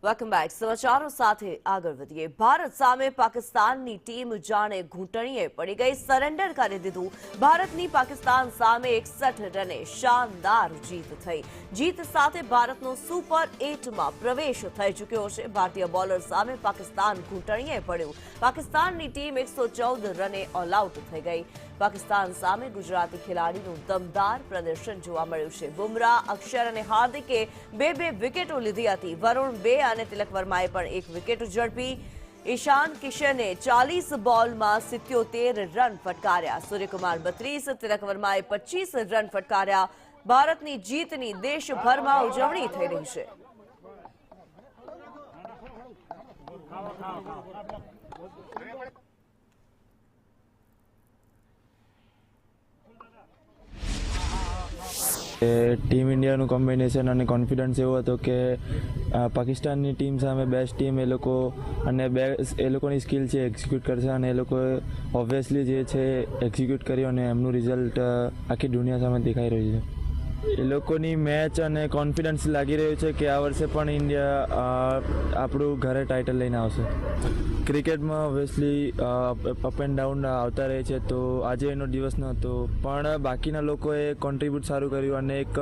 Welcome back. સમાચારો સાથે આગળ વધીએ. ભારત સામે પાકિસ્તાનની ટીમ જાણે ઘૂંટણીએ પડી ગઈ. સરેન્ડર કરી દીધું. ભારતની પાકિસ્તાન સામે 61 રને શાનદાર જીત થઈ. જીત સાથે ભારતનો સુપર 8માં પ્રવેશ થઈ ચૂક્યો છે. ભારતીય બોલર સામે પાકિસ્તાન ઘૂંટણીએ પડ્યું. પાકિસ્તાનની ટીમ 114 રને ઓલ આઉટ થઈ ગઈ. પાકિસ્તાન સામે ગુજરાતી ખેલાડીનું દમદાર પ્રદર્શન જોવા મળ્યું છે. બુમરાહ, અક્ષર અને હાર્દિકે બે વિકેટો લીધી હતી. વરુણ 2 અને તિલક વર્માએ પણ 1 વિકેટ ઝડપી. ઈશાન કિશને 40 બોલમાં 77 રન ફટકાર્યા. સૂર્યકુમાર 32, તિલક વર્માએ 25 રન ફટકાર્યા. ભારતની જીતની દેશભરમાં ઉજવણી થઈ રહી છે. ટીમ ઇન્ડિયાનું કોમ્બિનેશન અને કોન્ફિડન્સ એવો હતો કે પાકિસ્તાનની ટીમ સામે બેસ્ટ ટીમ એ લોકો અને એ લોકોની સ્કિલ છે એક્ઝિક્યુટ કરશે અને એ લોકોએ ઓબ્વિયસલી જે છે એક્ઝિક્યુટ કર્યું અને એમનું રિઝલ્ટ આખી દુનિયા સામે દેખાઈ રહ્યું છે. એ લોકોની મેચ અને કોન્ફિડન્સ લાગી રહ્યું છે કે આ વર્ષે પણ ઇન્ડિયા આપણું ઘરે ટાઇટલ લઈને આવશે. ક્રિકેટમાં ઓબ્વિયસલી અપ એન્ડ ડાઉન આવતા રહે છે, તો આજે એનો દિવસ નહોતો પણ બાકીના લોકોએ કોન્ટ્રીબ્યુટ સારું કર્યું અને એક